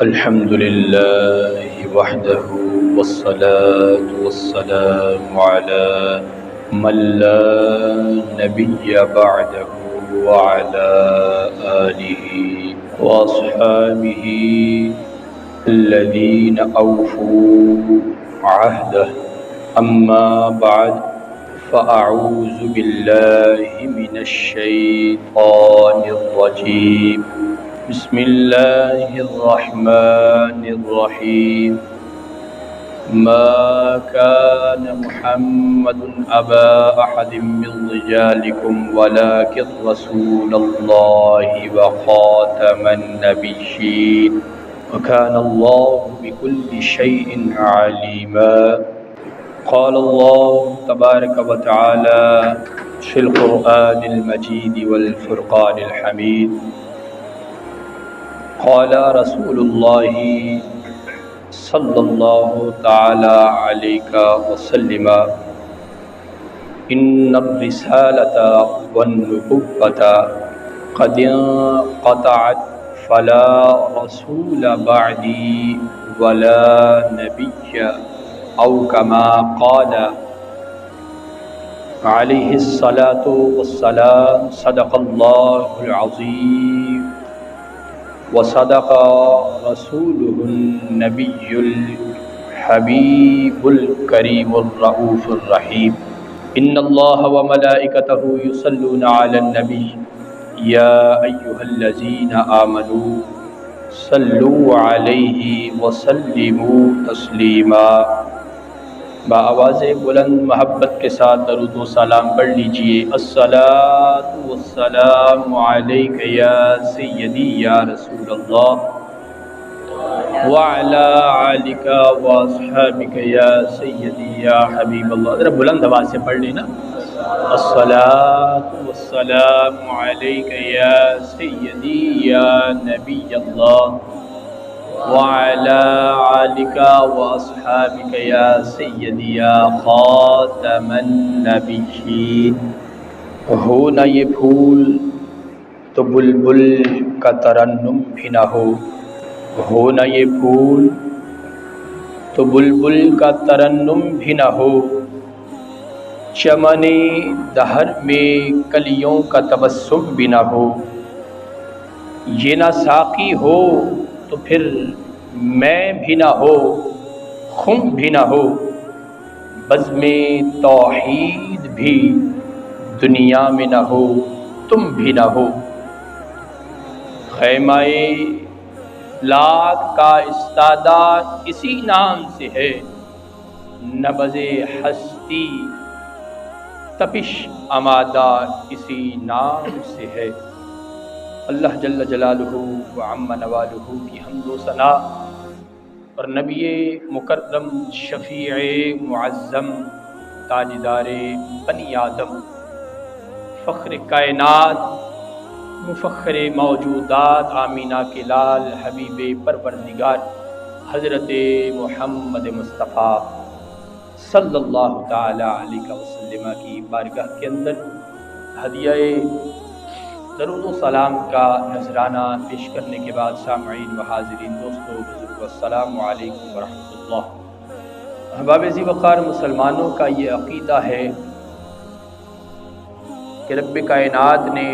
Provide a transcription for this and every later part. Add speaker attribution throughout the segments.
Speaker 1: الحمد لله وحده والصلاة والسلام على من لا نبي بعده وعلى آله وأصحابه الذين أوفوا عهده. أما بعد، فأعوذ بالله من الشيطان الرجيم. بسم الله الرحمن الرحيم. ما كان محمد أبا أحد من رجالكم ولكن رسول الله وخاتم النبيين وكان الله بكل شيء عليما. قال الله تبارك وتعالى في القرآن المجيد والفرقان الحميد: قال رسول الله صلى الله تعالى عليه وسلم: إن الرسالة والنبوة قد انقطعت فلا رسول بعدي ولا نبي، أو كما قال عليه الصلاة والسلام. صدق الله العظيم وصدق رسوله النبي الحبيب الكريم الرؤوف الرحيم. إن الله وملائكته يصلون على النبي يا أيها الذين آمنوا صلوا عليه وسلموا تسلیما. بآواز بلند محبت کے ساتھ درود و سلام پڑھ لیجئے: الصلاۃ والسلام علیک یا سیدی یا رسول اللہ وعلی آلک واصحابک یا سیدی یا حبیب اللہ. ذرا بلند آواز سے پڑھ لینا: الصلاۃ والسلام علیک یا سیدی یا نبی اللہ وعلى آلك وأصحابك يا سيدي يا خاتم النبيين. ہو نہ یہ پھول تو بلبل کا ترنم بھی نہ ہو، ہو نہ یہ پھول تو بلبل کا ترنم بھی نہ ہو، چمن دہر میں کلیوں کا تبسم بھی نہ ہو. یہ نہ ساقی ہو تو پھر میں بھی نہ ہو، خم بھی نہ ہو، بزم توحید بھی دنیا میں نہ ہو، تم بھی نہ ہو. خیمہ لات کا استادہ اسی نام سے ہے، نبض ہستی تپش آمادہ اسی نام سے ہے. اللہ جل جلالہ و عم نوالہ کی حمد و ثنا اور نبی مکرم شفیع معظم تاجدار بنی آدم فخر کائنات مفخر موجودات آمینہ کے لال حبیب پروردگار حضرت محمد مصطفیٰ صلی اللہ تعالی علیہ وسلم کی بارگاہ کے اندر ہدیہ درود و سلام کا نذرانہ پیش کرنے کے بعد سامعین و حاضرین دوستو بزرگ السلام علیکم ورحمۃ اللہ. احباب ذی وقار مسلمانوں کا یہ عقیدہ ہے کہ رب کائنات نے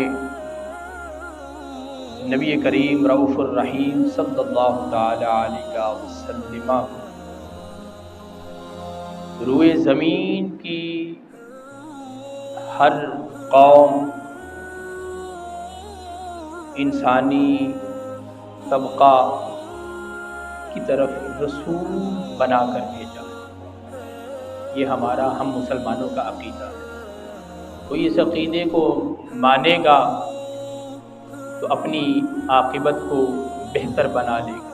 Speaker 1: نبی کریم رؤوف الرحیم صلی اللہ تعالی علیہ وسلم روئے زمین کی ہر قوم انسانی طبقہ کی طرف رسول بنا کر بھیجا. یہ ہمارا ہم مسلمانوں کا عقیدہ ہے. کوئی اس عقیدے کو مانے گا تو اپنی عاقبت کو بہتر بنا لے گا،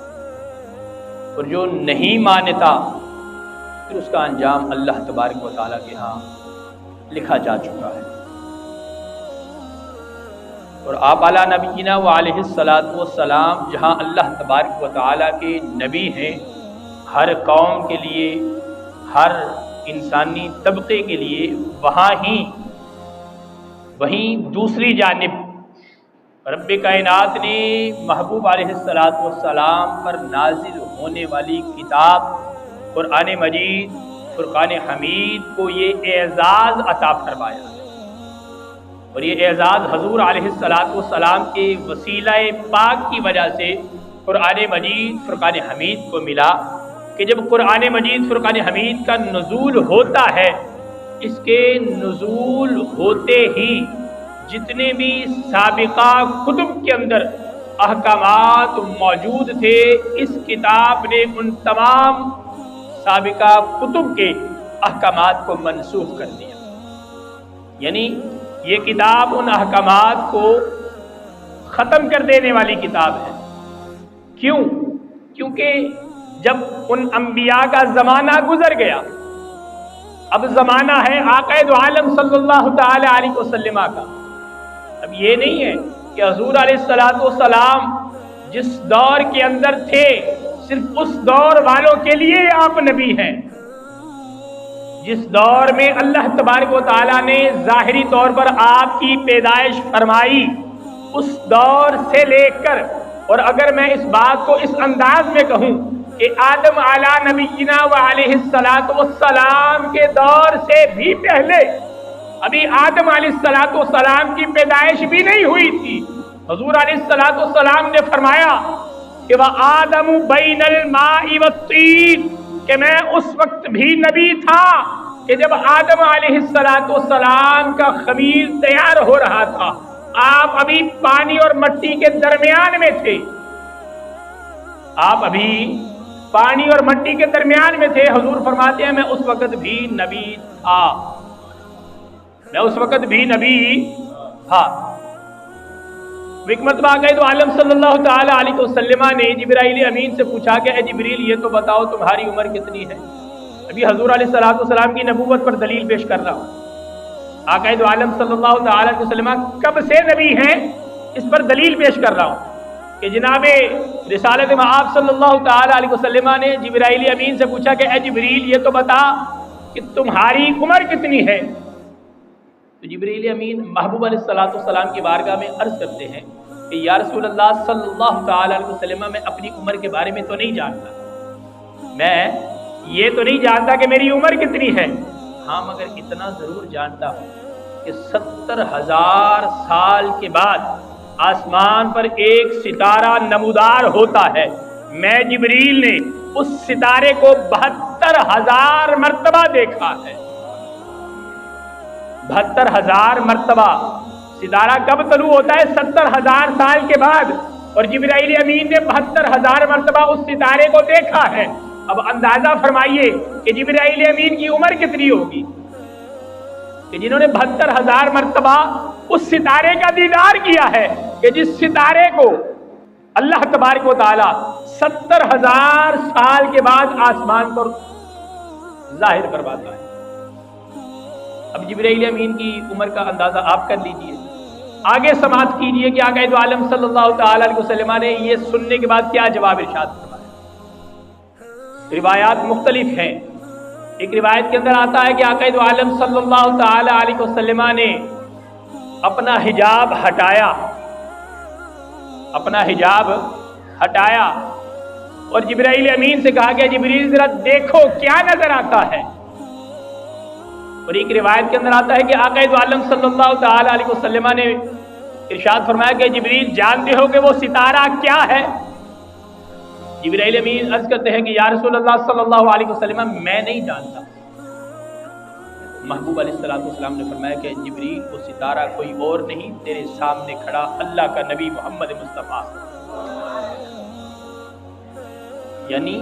Speaker 1: اور جو نہیں مانتا پھر اس کا انجام اللہ تبارک و تعالیٰ کے ہاں لکھا جا چکا ہے. اور آپ علیٰ نبینا و علیہ الصلاۃ والسلام جہاں اللہ تبارک و تعالیٰ کے نبی ہیں، ہر قوم کے لیے، ہر انسانی طبقے کے لیے، وہیں دوسری جانب رب کائنات نے محبوب علیہ الصلوۃ والسلام پر نازل ہونے والی کتاب قرآن مجید فرقان حمید کو یہ اعزاز عطا فرمایا، اور یہ اعزاز حضور علیہ الصلوۃ والسلام کے وسیلہ پاک کی وجہ سے قرآن مجید فرقان حمید کو ملا کہ جب قرآن مجید فرقان حمید کا نزول ہوتا ہے، اس کے نزول ہوتے ہی جتنے بھی سابقہ کتب کے اندر احکامات موجود تھے، اس کتاب نے ان تمام سابقہ کتب کے احکامات کو منسوخ کر دیا۔ یعنی یہ کتاب ان احکامات کو ختم کر دینے والی کتاب ہے۔ کیوں؟ کیونکہ جب ان انبیاء کا زمانہ گزر گیا، اب زمانہ ہے آقا دو عالم صلی اللہ تعالی علیہ وسلم کا۔ اب یہ نہیں ہے کہ حضور علیہ الصلوۃ والسلام جس دور کے اندر تھے صرف اس دور والوں کے لیے آپ نبی ہیں۔ جس دور میں اللہ تبارک و تعالیٰ نے ظاہری طور پر آپ کی پیدائش فرمائی، اس دور سے لے کر، اور اگر میں اس بات کو اس انداز میں کہوں کہ آدم علی نبینا و علیہ الصلوۃ والسلام کے دور سے بھی پہلے، ابھی آدم علیہ الصلوۃ والسلام کی پیدائش بھی نہیں ہوئی تھی، حضور علیہ الصلوۃ والسلام نے فرمایا کہ وَآدَمُ بَيْنَ الْمَاءِ وَالطِّينِ، کہ میں اس وقت بھی نبی تھا کہ جب آدم علیہ الصلوۃ والسلام کا خمیر تیار ہو رہا تھا، آپ ابھی پانی اور مٹی کے درمیان میں تھے، آپ ابھی پانی اور مٹی کے درمیان میں تھے۔ حضور فرماتے ہیں میں اس وقت بھی نبی تھا، میں اس وقت بھی نبی تھا۔ حکمت باقی تو عالم صلی اللہ تعالی علیہ وسلم نے جبرائیل امین سے پوچھا کہ اے جبریل یہ تو بتاؤ تمہاری عمر کتنی ہے؟ ابھی حضور علیہ الصلوۃ والسلام کی نبوت پر دلیل پیش کر رہا ہوں، آقا دو عالم صلی اللہ تعالی علیہ وسلم کب سے نبی ہیں اس پر دلیل پیش کر رہا ہوں کہ جناب رسالت مآب صلی اللہ تعالی علیہ وسلم نے جبرائیل امین سے پوچھا کہ اے جبریل یہ تو بتا کہ تمہاری عمر کتنی ہے؟ تو جبرائیل امین محبوب علیہ الصلوۃ والسلام کی بارگاہ میں عرض کرتے ہیں کہ یا رسول اللہ صلی اللہ تعالی علیہ وسلم میں اپنی عمر کے بارے میں تو نہیں جانتا، میں یہ تو نہیں جانتا کہ میری عمر کتنی ہے، ہاں مگر اتنا ضرور جانتا ہوں کہ 70,000 سال کے بعد آسمان پر ایک ستارہ نمودار ہوتا ہے، میں جبریل نے اس ستارے کو 72,000 مرتبہ دیکھا ہے۔ 72,000 مرتبہ ستارہ کب طلوع ہوتا ہے؟ 70,000 سال کے بعد، اور جبرائیل امین نے 72,000 مرتبہ اس ستارے کو دیکھا ہے۔ اب اندازہ فرمائیے کہ جبرائیل امین کی عمر کتنی ہوگی کہ جنہوں نے 72,000 مرتبہ اس ستارے کا دیدار کیا ہے، کہ جس ستارے کو اللہ تبارک و تعالی 70,000 سال کے بعد آسمان پر ظاہر کرواتا ہے۔ اب جبرائیل امین کی عمر کا اندازہ آپ کر لیجئے، آگے سماعت کیجئے کہ آقا دو عالم صلی اللہ تعالی علیہ وسلم نے یہ سننے کے بعد کیا جواب ارشاد فرمایا۔ روایات مختلف ہیں، ایک روایت کے اندر آتا ہے کہ آقا دو عالم صلی اللہ تعالی علیہ وسلم نے اپنا حجاب ہٹایا، اپنا حجاب ہٹایا اور جبرائیل امین سے کہا کہ جبریل ذرا دیکھو کیا نظر آتا ہے۔ اور ایک روایت کے اندر آتا ہے کہ آقا دو عالم صلی اللہ تعالی علیہ وسلم نے ارشاد فرمایا کہ جبریل جانتے ہو کہ وہ ستارہ کیا ہے؟ جبرائیل امین عرض کرتے ہیں کہ یا رسول اللہ صلی اللہ علیہ وسلم میں نہیں جانتا۔ محبوب علیہ السلام نے فرمایا کہ جبریل وہ ستارہ کوئی اور نہیں، تیرے سامنے کھڑا اللہ کا نبی محمد مصطفیٰ۔ یعنی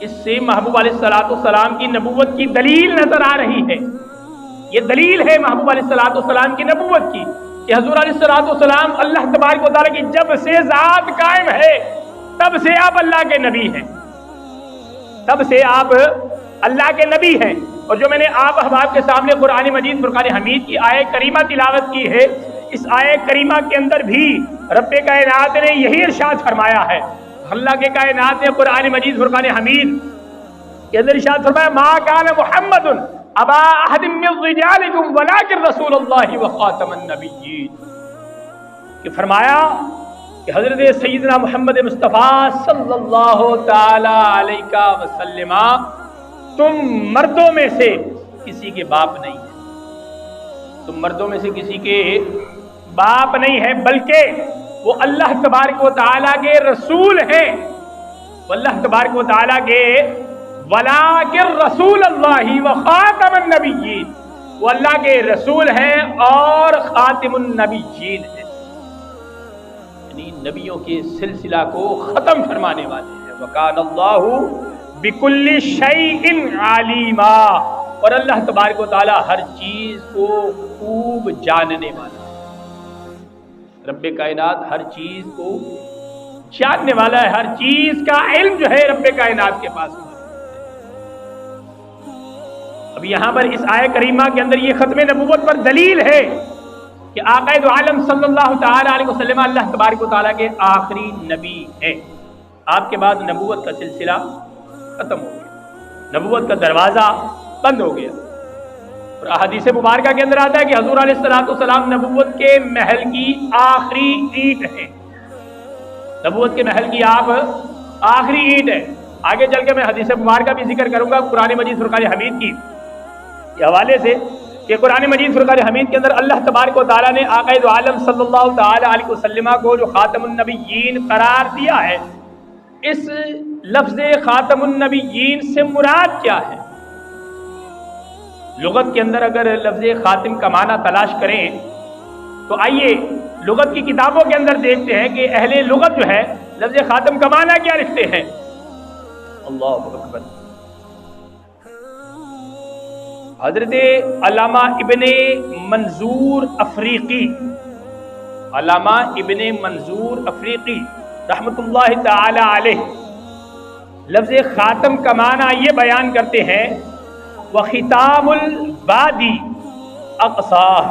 Speaker 1: اس سے محبوب علیہ السلام کی نبوت کی دلیل نظر آ رہی ہے۔ یہ دلیل ہے محبوب علیہ السلام کی نبوت کی کہ حضور علیہ السلام اللہ تبارک و تعالیٰ کی جب سے ذات قائم ہے تب سے آپ اللہ کے نبی ہیں، تب سے آپ اللہ کے نبی ہیں۔ اور جو میں نے آپ احباب کے سامنے قرآن مجید فرقان حمید کی آیت کریمہ تلاوت کی ہے، اس آیت کریمہ کے اندر بھی رب کائنات نے یہی ارشاد فرمایا ہے۔ اللہ کے کائنات نے قرآن مجید فرقان حمید کے اندر ارشاد فرمایا ما کان محمد ابا احد من رجالکم ولکن رسول اللہ وخاتم النبیین، کہ فرمایا کہ حضرت سیدنا محمد مصطفیٰ صلی اللہ تعالی علیہ وسلم تم مردوں میں سے کسی کے باپ نہیں ہیں، تم مردوں میں سے کسی کے باپ نہیں ہے، بلکہ وہ اللہ تبارک و تعالیٰ کے رسول ہیں، وہ اللہ تبارک و تعالیٰ کے وَلَٰكِن رسول اللہ وخاتم النبیین، وہ اللہ کے رسول ہیں اور خاتم النبیین ہیں، یعنی نبیوں کے سلسلہ کو ختم فرمانے والے ہیں۔ وَكَانَ اللَّهُ بِكُلِّ شَيْءٍ عَلِيمًا، اور اللہ تبارک و تعالیٰ ہر چیز کو خوب جاننے والا ہے، رب کائنات ہر چیز کو جاننے والا ہے، ہر چیز کا علم جو ہے رب کائنات کے پاس ہے۔ اب یہاں پر اس آیہ کریمہ کے اندر یہ ختم نبوت پر دلیل ہے کہ آقا دو عالم صلی اللہ تعالی علیہ وسلم اللہ تبارک و تعالیٰ کے آخری نبی ہیں، آپ کے بعد نبوت کا سلسلہ ختم ہو گیا، نبوت کا دروازہ بند ہو گیا۔ اور احادیث مبارکہ کے اندر آتا ہے کہ حضور علیہ الصلوۃ والسلام نبوت کے محل کی آخری اینٹ ہیں، نبوت کے محل کی آپ آخری اینٹ ہے۔ آگے چل کے میں حدیث مبارکہ بھی ذکر کروں گا قرآن مجید فرقان حمید کی حوالے سے، کہ قرآن مجید فرقان حمید کے اندر اللہ تبارک و تعالیٰ نے آقا دو عالم صلی اللہ تعالی علیہ وسلم کو جو خاتم النبیین قرار دیا ہے، اس لفظ خاتم النبیین سے مراد کیا ہے؟ لغت کے اندر اگر لفظ خاتم کا معنی تلاش کریں تو آئیے لغت کی کتابوں کے اندر دیکھتے ہیں کہ اہل لغت جو ہے لفظ خاتم کا معنی کیا لکھتے ہیں۔ اللہ اکبر۔ حضرت علامہ ابن منظور افریقی، علامہ ابن منظور افریقی رحمت اللہ تعالی علیہ لفظ خاتم کا معنی یہ بیان کرتے ہیں، وَخِتَامُ الْوَادِي أَقْصَاهُ،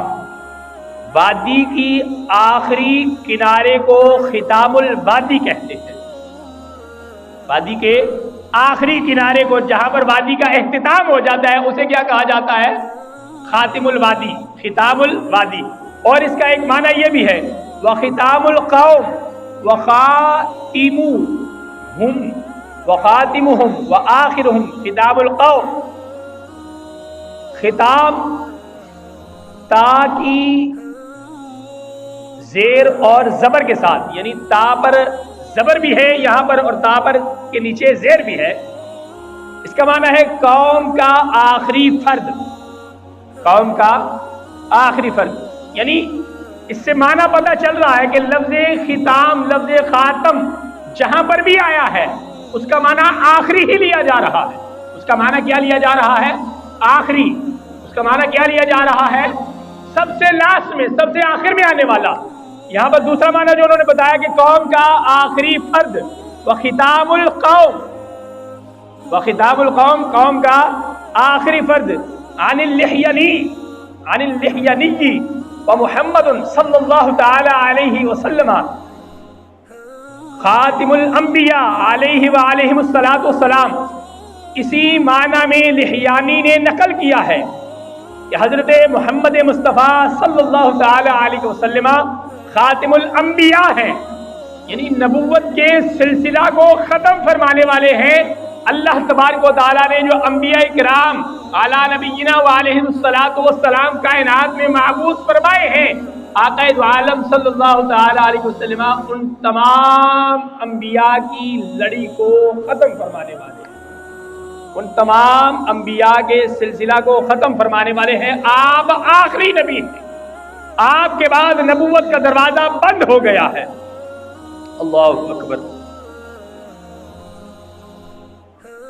Speaker 1: وادی کی آخری کنارے کو ختام الوادی کہتے ہیں، وادی کے آخری کنارے کو جہاں پر وادی کا اختتام ہو جاتا ہے اسے کیا کہا جاتا ہے؟ خاتم الوادی، ختام الوادی۔ اور اس کا ایک معنی یہ بھی ہے وَخِتَامُ الْقَوْمِ وَخَاتِمُهُمْ وَآخِرُهُمْ ختام القوم، ختام تا کی زیر اور زبر کے ساتھ، یعنی تا پر زبر بھی ہے یہاں پر اور تا پر کے نیچے زیر بھی ہے، اس کا معنی ہے قوم کا آخری فرد، قوم کا آخری فرد، یعنی اس سے معنی پتہ چل رہا ہے کہ لفظ ختام، لفظ خاتم جہاں پر بھی آیا ہے اس کا معنی آخری ہی لیا جا رہا ہے، اس کا معنی کیا لیا جا رہا ہے؟ آخری۔ اس کا معنی کیا لیا جا رہا ہے؟ سب سے لاسٹ میں، سب سے آخر میں آنے والا۔ یہاں پر دوسرا معنی جو انہوں نے بتایا کہ قوم کا آخری فرد، وختام القوم، وختام القوم، قوم کا آخری فرد، عن اللحینی، عن اللحینی ومحمد صلی اللہ تعالی علیہ وسلم خاتم الانبیاء علیہ وآلہ السلام۔ اسی معنی میں لحیانی نے نقل کیا ہے کہ حضرت محمد مصطفیٰ صلی اللہ تعالی علیہ وسلم خاتم الانبیاء ہیں، یعنی نبوت کے سلسلہ کو ختم فرمانے والے ہیں۔ اللہ تبارک و تعالیٰ نے جو انبیاء کرام علی نبینا وعلیہ الصلوۃ والسلام کائنات میں مبعوث فرمائے ہیں، آقا دو عالم صلی اللہ تعالی علیہ وسلم ان تمام انبیاء کی لڑی کو ختم فرمانے والے ہیں، ان تمام انبیاء کے سلسلہ کو ختم فرمانے والے ہیں۔ آپ آخری نبی ہیں، آپ کے بعد نبوت کا دروازہ بند ہو گیا ہے۔ اللہ اکبر۔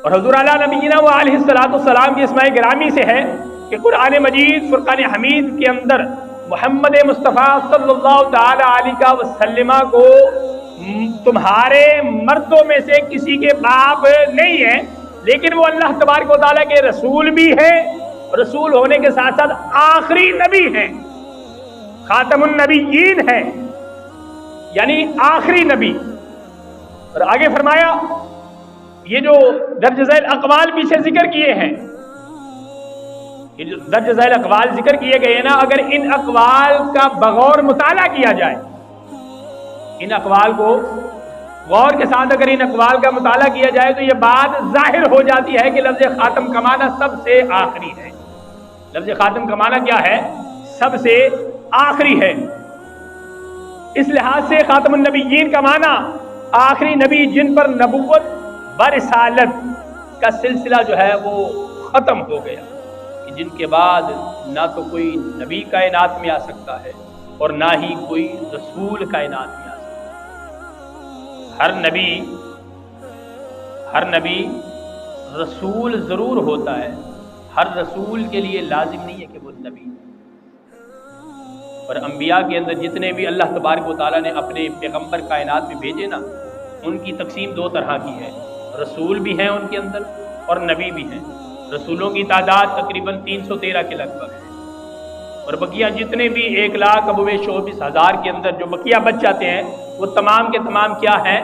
Speaker 1: اور حضور علی نبینا وعلیہ الصلوۃ والسلام کی اسماء گرامی سے ہے کہ قرآن مجید فرقان حمید کے اندر محمد مصطفیٰ صلی اللہ تعالی علیہ وسلم کو تمہارے مردوں میں سے کسی کے باپ نہیں ہے، لیکن وہ اللہ تبارک و تعالیٰ کے رسول بھی ہے، رسول ہونے کے ساتھ ساتھ آخری نبی ہیں، خاتم النبیین ہیں، یعنی آخری نبی۔ اور آگے فرمایا یہ جو درج ذیل اقوال پیچھے ذکر کیے ہیں، یہ جو درج ذیل اقوال ذکر کیے گئے ہیں نا، اگر ان اقوال کا بغور مطالعہ کیا جائے ان اقوال کو غور کے ساتھ اگر ان اقوال کا مطالعہ کیا جائے تو یہ بات ظاہر ہو جاتی ہے کہ لفظ خاتم کا معنی سب سے آخری ہے. لفظ خاتم کا معنی کیا ہے؟ سب سے آخری ہے. اس لحاظ سے خاتم النبیین کا معنی آخری نبی جن پر نبوت برسالت کا سلسلہ جو ہے وہ ختم ہو گیا، کہ جن کے بعد نہ تو کوئی نبی کائنات میں آ سکتا ہے اور نہ ہی کوئی رسول کائنات میں آ سکتا ہے. ہر نبی رسول ضرور ہوتا ہے، ہر رسول کے لیے لازم نہیں ہے کہ وہ نبی. اور انبیاء کے اندر جتنے بھی اللہ تبارک و تعالیٰ نے اپنے پیغمبر کائنات میں بھیجے نا، ان کی تقسیم دو طرح کی ہے. رسول بھی ہیں ان کے اندر اور نبی بھی ہیں. رسولوں کی تعداد تقریباً 313 کے لگ بھگ ہے، اور بقیہ جتنے بھی 1,24,000 کے اندر جو بقیہ بچ جاتے ہیں وہ تمام کے تمام کیا ہیں؟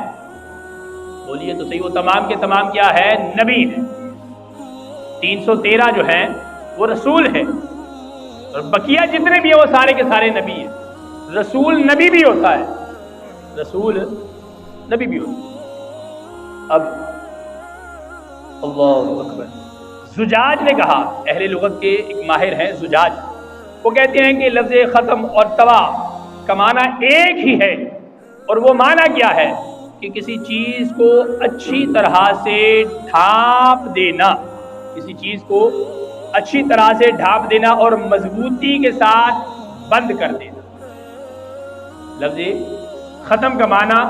Speaker 1: بولیے تو صحیح، وہ تمام کے تمام کیا ہے؟ نبی ہیں. 313 جو ہیں وہ رسول ہیں، اور بقیہ جتنے بھی ہیں وہ سارے کے سارے نبی ہیں. رسول نبی بھی ہوتا ہے، رسول نبی بھی ہوتا ہے. اب اللہ اکبر، زجاج نے کہا، اہل لغت کے ایک ماہر ہیں زجاج، وہ کہتے ہیں کہ لفظ ختم اور طوا کا معنی ایک ہی ہے، اور وہ معنی کیا ہے کہ کسی چیز کو اچھی طرح سے ڈھانپ دینا، کسی چیز کو اچھی طرح سے ڈھانپ دینا اور مضبوطی کے ساتھ بند کر دینا. لفظ ختم کا معنی،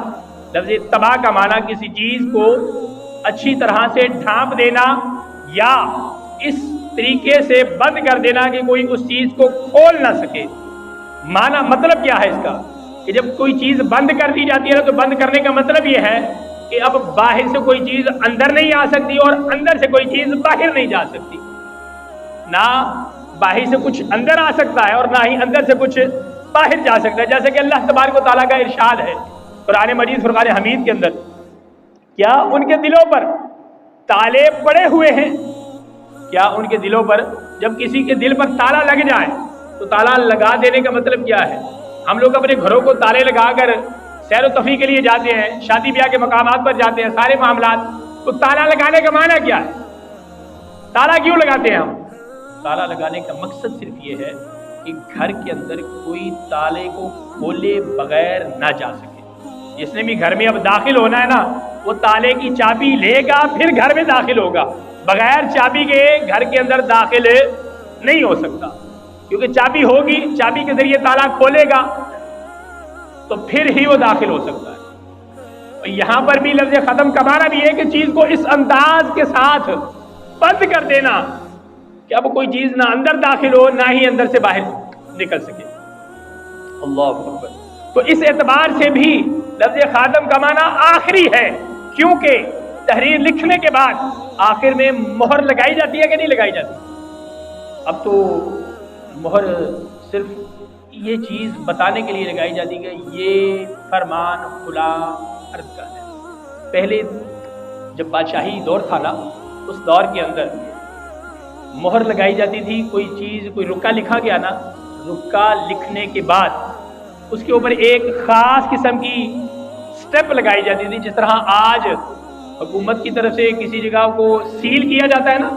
Speaker 1: لفظ طوا کا معنی کسی چیز کو اچھی طرح سے ڈھانپ دینا یا اس طریقے سے بند کر دینا کہ کوئی اس چیز کو کھول نہ سکے. معنی مطلب کیا ہے اس کا؟ کہ جب کوئی چیز بند کر دی جاتی ہے نا، تو بند کرنے کا مطلب یہ ہے کہ اب باہر سے کوئی چیز اندر نہیں آ سکتی اور اندر سے کوئی چیز باہر نہیں جا سکتی. نہ باہر سے کچھ اندر آ سکتا ہے اور نہ ہی اندر سے کچھ باہر جا سکتا ہے. جیسے کہ اللہ تبارک و تعالیٰ کا ارشاد ہے قرآن مجید فرقان حمید کے اندر، کیا ان کے دلوں پر تالے پڑے ہوئے ہیں؟ کیا ان کے دلوں پر، جب کسی کے دل پر تالا لگ جائے تو تالا لگا دینے کا مطلب کیا ہے؟ ہم لوگ اپنے گھروں کو تالے لگا کر سیر و تفریح کے لیے جاتے ہیں، شادی بیاہ کے مقامات پر جاتے ہیں، سارے معاملات، تو تالا لگانے کا معنی کیا ہے؟ تالا کیوں لگاتے ہیں ہم؟ تالا لگانے کا مقصد صرف یہ ہے کہ گھر کے اندر کوئی تالے کو کھولے بغیر نہ جا سکے. جس نے بھی گھر میں اب داخل ہونا ہے نا، وہ تالے کی چابی لے گا پھر گھر میں داخل ہوگا. بغیر چابی کے گھر کے اندر داخل نہیں ہو سکتا، کیونکہ چابی ہوگی، چابی کے ذریعے تالا کھولے گا تو پھر ہی وہ داخل ہو سکتا ہے. اور یہاں پر بھی لفظ ختم کا معنی بھی ہے کہ چیز کو اس انداز کے ساتھ بند کر دینا کہ اب کوئی چیز نہ اندر داخل ہو نہ ہی اندر سے باہر نکل سکے. اللہ اکبر. تو اس اعتبار سے بھی لفظ خاتم کا معنی آخری ہے، کیونکہ تحریر لکھنے کے بعد آخر میں مہر لگائی جاتی ہے کہ نہیں لگائی جاتی؟ اب تو مہر صرف یہ چیز بتانے کے لیے لگائی جاتی ہے کہ یہ فرمان فلاں ارض کا ہے. پہلے جب بادشاہی دور تھا نا، اس دور کے اندر مہر لگائی جاتی تھی. کوئی چیز، کوئی رکا لکھا گیا نا، رکا لکھنے کے بعد اس کے اوپر ایک خاص قسم کی سٹیپ لگائی جاتی تھی. جس طرح آج حکومت کی طرف سے کسی جگہ کو سیل کیا جاتا ہے نا،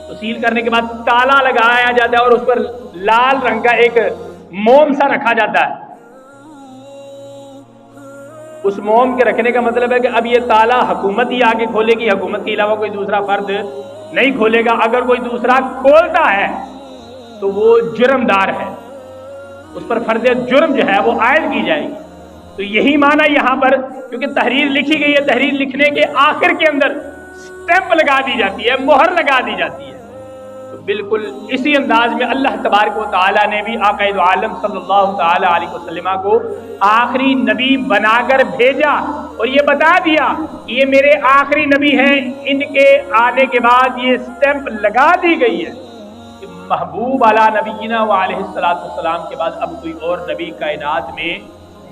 Speaker 1: تو سیل کرنے کے بعد تالا لگایا جاتا ہے اور اس پر لال رنگ کا ایک موم سا رکھا جاتا ہے. اس موم کے رکھنے کا مطلب ہے کہ اب یہ تالا حکومت ہی آگے کھولے گی، حکومت کے علاوہ کوئی دوسرا فرد نہیں کھولے گا. اگر کوئی دوسرا کھولتا ہے تو وہ جرمدار ہے، اس پر فرض جرم جو ہے وہ عائد کی جائے گی. تو یہی معنی یہاں پر، کیونکہ تحریر لکھی گئی ہے، تحریر لکھنے کے آخر کے اندر سٹیمپ لگا دی جاتی ہے، مہر لگا دی جاتی ہے. تو بالکل اسی انداز میں اللہ تبارک و تعالیٰ نے بھی آقا عالم صلی اللہ تعالی علیہ وسلم کو آخری نبی بنا کر بھیجا اور یہ بتا دیا کہ یہ میرے آخری نبی ہیں. ان کے آنے کے بعد یہ سٹیمپ لگا دی گئی ہے کہ محبوب علی نبینا و علیہ السلام کے بعد اب کوئی اور نبی کائنات میں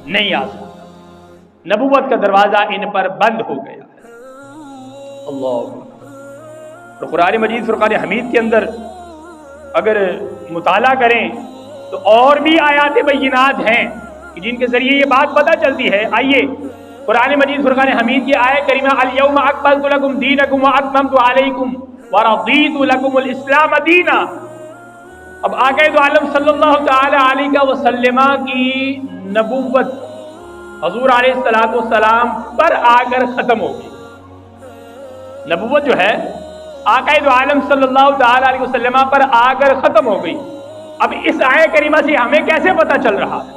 Speaker 1: نہیں آ سکتا. نبوت کا دروازہ ان پر بند ہو گیا ہے. اللہ. تو قرآن مجید فرقان حمید کے اندر اگر مطالعہ کریں تو اور بھی آیات بینات ہیں کہ جن کے ذریعے یہ بات پتہ چلتی ہے. آئیے قرآن مجید فرقان حمید کی آیت کریمہ الیوم اکملت لکم دینکم واتممت علیکم ورضیت لکم الاسلام دینا. اب آقا دو عالم صلی اللہ تعالی علیہ وسلم کی نبوت حضور علیہ السلام پر آ کر ختم ہو گئی. نبوت جو ہے آقا دو عالم صلی اللہ تعالی علیہ وسلم پر آ کر ختم ہو گئی. اب اس آیت کریمہ سے ہمیں کیسے پتہ چل رہا ہے؟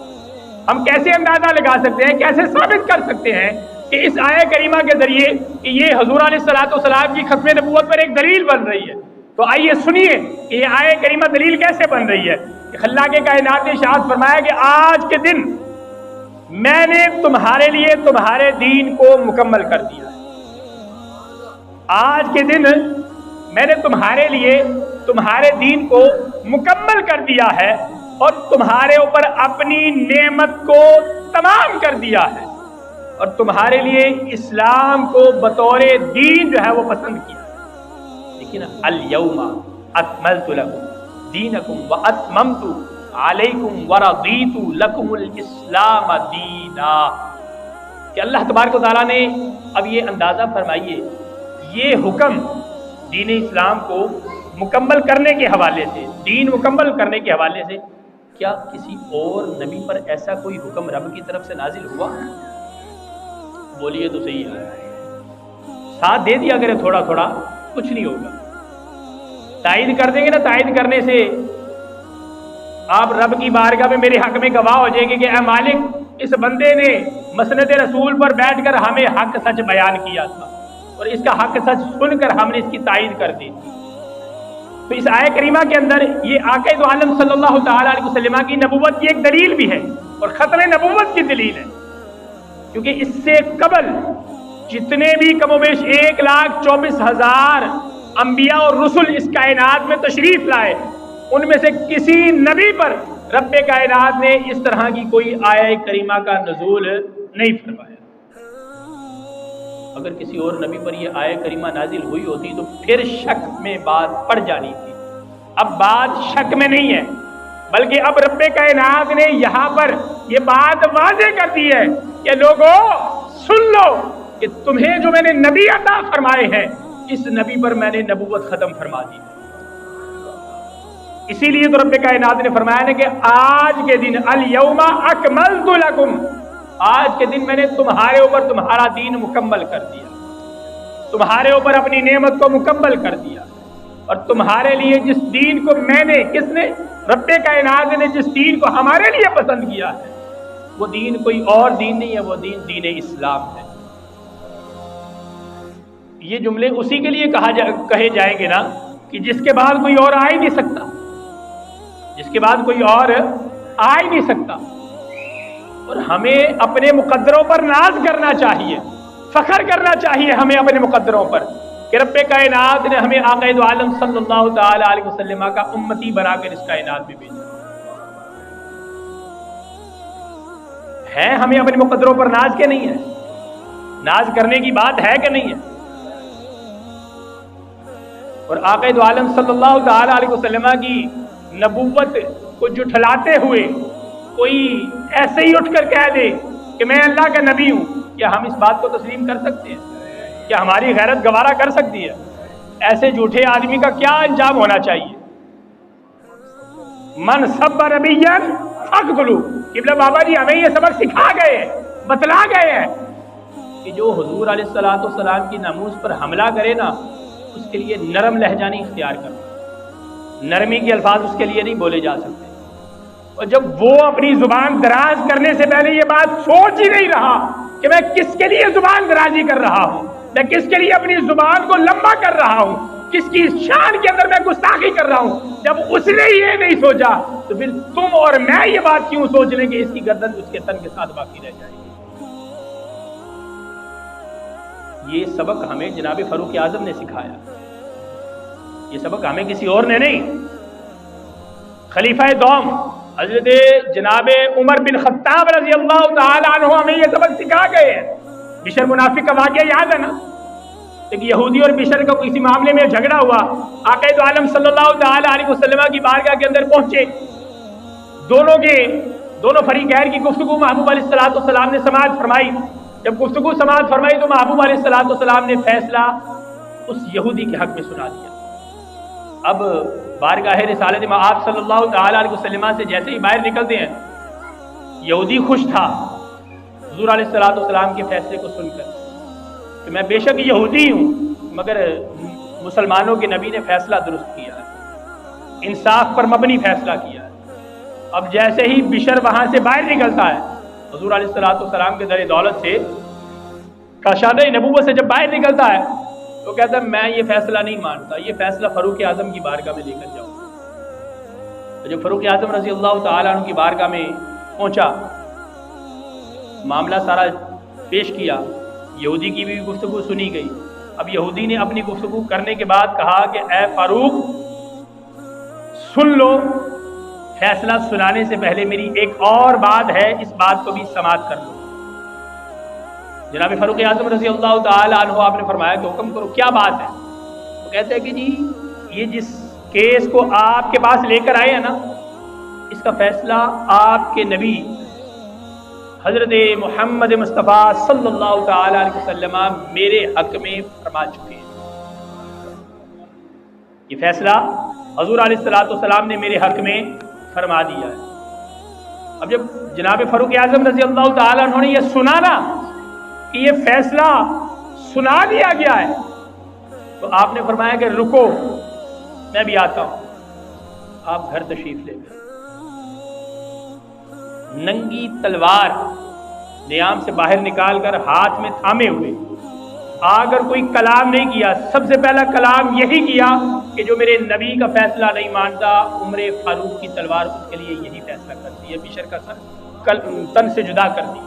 Speaker 1: ہم کیسے اندازہ لگا سکتے ہیں، کیسے ثابت کر سکتے ہیں کہ اس آیت کریمہ کے ذریعے کہ یہ حضور علیہ السلام کی ختم نبوت پر ایک دلیل بن رہی ہے؟ تو آئیے سنیے کہ یہ آیت کریمہ دلیل کیسے بن رہی ہے. کہ اللہ کے کائنات نے ارشاد فرمایا کہ آج کے دن میں نے تمہارے لیے تمہارے دین کو مکمل کر دیا ہے. آج کے دن میں نے تمہارے لیے تمہارے دین کو مکمل کر دیا ہے اور تمہارے اوپر اپنی نعمت کو تمام کر دیا ہے اور تمہارے لیے اسلام کو بطور دین جو ہے وہ پسند کیا. لیکن الیوم اکملت لکم دینکم واتممت علیکم ورضیت لکم الاسلام دینا. کہ اللہ تبارک و تعالیٰ نے اب یہ اندازہ فرمائیے یہ حکم دین اسلام کو مکمل کرنے کے حوالے سے، دین مکمل کرنے کے حوالے سے، کیا کسی اور نبی پر ایسا کوئی حکم رب کی طرف سے نازل ہوا؟ بولیے تو صحیح ہے. ساتھ دے دیا کرے تھوڑا تھوڑا، کچھ نہیں ہوگا. تائید کر دیں گے نا، تائید کرنے سے آپ رب کی بارگاہ میں میرے حق میں گواہ ہو جائے گے کہ اے مالک اس بندے نے مسند رسول پر بیٹھ کر ہمیں حق سچ بیان کیا تھا اور اس کا حق سچ سن کر ہم نے اس کی تائید کر دی. تو اس آیت کریمہ کے اندر یہ آقا دو عالم صلی اللہ تعالی علیہ وسلم کی نبوت کی ایک دلیل بھی ہے اور ختم نبوت کی دلیل ہے. کیونکہ اس سے قبل جتنے بھی کم و بیش 1,24,000 انبیاء اور رسل اس کائنات میں تشریف لائے، ان میں سے کسی نبی پر رب کائنات نے اس طرح کی کوئی آیت کریمہ کا نزول نہیں فرمایا. اگر کسی اور نبی پر یہ آیت کریمہ نازل ہوئی ہوتی تو پھر شک میں بات پڑ جانی تھی. اب بات شک میں نہیں ہے، بلکہ اب رب کائنات نے یہاں پر یہ بات واضح کر دی ہے کہ لوگوں سن لو کہ تمہیں جو میں نے نبی عطا فرمائے ہیں اس نبی پر میں نے نبوت ختم فرما دی. اسی لیے تو رب کائنات نے فرمایا ہے کہ آج کے دن الیوم اکملت لکم، آج کے دن میں نے تمہارے اوپر تمہارا دین مکمل کر دیا، تمہارے اوپر اپنی نعمت کو مکمل کر دیا اور تمہارے لیے جس دین کو میں نے، کس نے؟ رب کائنات نے جس دین کو ہمارے لیے پسند کیا ہے وہ دین کوئی اور دین نہیں ہے، وہ دین اسلام ہے. یہ جملے اسی کے لیے کہے جائیں گے نا کہ جس کے بعد کوئی اور آ ہی نہیں سکتا، جس کے بعد کوئی اور آ ہی نہیں سکتا. اور ہمیں اپنے مقدروں پر ناز کرنا چاہیے، فخر کرنا چاہیے ہمیں اپنے مقدروں پر کہ رب کائنات نے ہمیں آقا دو عالم صلی اللہ تعالی علیہ وسلم کا امتی بنا کر اس کائنات میں بھیجا ہے. ہمیں اپنے مقدروں پر ناز کے نہیں ہے؟ ناز کرنے کی بات ہے کہ نہیں ہے؟ اور آقا دو عالم صلی اللہ تعالی علیہ وسلم کی نبوت کو جھٹلاتے ہوئے کوئی ایسے ہی اٹھ کر کہہ دے کہ میں اللہ کا نبی ہوں، کیا ہم اس بات کو تسلیم کر سکتے ہیں؟ کیا ہماری غیرت گوارا کر سکتی ہے؟ ایسے جھوٹے آدمی کا کیا انجام ہونا چاہیے؟ من سب نبیا فاقتلوا. قبلہ بابا جی ہمیں یہ سبق سکھا گئے ہیں، بتلا گئے ہیں کہ جو حضور علیہ السلام کی ناموس پر حملہ کرے نا اس کے لیے نرم لہجہ نہیں اختیار کرنا، نرمی کے الفاظ اس کے لیے نہیں بولے جا سکتے. اور جب وہ اپنی زبان دراز کرنے سے پہلے یہ بات سوچ ہی نہیں رہا کہ میں کس کے لیے زبان درازی کر رہا ہوں، میں کس کے لیے اپنی زبان کو لمبا کر رہا ہوں، کس کی شان کے اندر میں گستاخی کر رہا ہوں، جب اس نے یہ نہیں سوچا تو پھر تم اور میں یہ بات کیوں سوچ لیں کہ اس کی گردن اس کے تن کے ساتھ باقی رہ جائے گی. یہ سبق ہمیں جناب فاروق اعظم نے سکھایا، یہ سبق ہمیں کسی اور نے نہیں. خلیفہ دوم حضرت جناب عمر بن خطاب رضی اللہ تعالی عنہ ہمیں یہ سبق سکھا گئے ہیں. بشر منافق کا واقعہ یاد ہے نا، ایک یہودی اور بشر کا کسی معاملے میں جھگڑا ہوا، آقا دو عالم صلی اللہ تعالی علیہ وسلم کی بارگاہ کے اندر پہنچے، دونوں کے دونوں فریقین کی گفتگو محبوب علیہ السلام نے سماعت فرمائی. جب گفتگو سماعت فرمائی تو محبوب علیہ السلام نے فیصلہ اس یہودی کے حق میں سنا دیا. اب بارگاہ رسالت مآب صلی اللہ تعالی علیہ وسلم سے جیسے ہی باہر نکلتے ہیں، یہودی خوش تھا حضور علیہ السلام کے فیصلے کو سن کر کہ میں بے شک یہودی ہوں مگر مسلمانوں کے نبی نے فیصلہ درست کیا ہے، انصاف پر مبنی فیصلہ کیا ہے. اب جیسے ہی بشر وہاں سے باہر نکلتا ہے، حضور علیہ السلام کے در دولت سے کاشانہ نبوت سے جب باہر نکلتا ہے تو کہتا ہے میں یہ فیصلہ نہیں مانتا، یہ فیصلہ فاروق اعظم کی بارگاہ میں لے کر جاؤں. تو جب فاروق اعظم رضی اللہ تعالیٰ عنہ کی بارگاہ میں پہنچا، معاملہ سارا پیش کیا، یہودی کی بھی گفتگو سنی گئی. اب یہودی نے اپنی گفتگو کرنے کے بعد کہا کہ اے فاروق سن لو، فیصلہ سنانے سے پہلے میری ایک اور بات ہے، اس بات کو بھی سماعت کر لو. جناب فاروق اعظم رضی اللہ تعالیٰ عنہ آپ نے فرمایا کہ حکم کرو، کیا بات ہے؟ وہ کہتے ہیں کہ جی یہ جس کیس کو آپ کے پاس لے کر آئے ہیں نا، اس کا فیصلہ آپ کے نبی حضرت محمد مصطفیٰ صلی اللہ تعالیٰ علیہ وسلم میرے حق میں فرما چکے ہیں. یہ فیصلہ حضور علیہ السلام نے میرے حق میں فرما دیا ہے. اب جب جناب فاروق اعظم رضی اللہ تعالیٰ عنہ نے یہ سنا نا کہ یہ فیصلہ سنا دیا گیا ہے، تو آپ نے فرمایا کہ رکو میں بھی آتا ہوں. آپ گھر تشریف لے گئے، ننگی تلوار نیام سے باہر نکال کر ہاتھ میں تھامے ہوئے اگر کوئی کلام نہیں کیا، سب سے پہلا کلام یہی کیا کہ جو میرے نبی کا فیصلہ نہیں مانتا عمر فاروق کی تلوار اس کے لیے یہی فیصلہ کرتی ہے، بشر کا سر تن سے جدا کر دیا.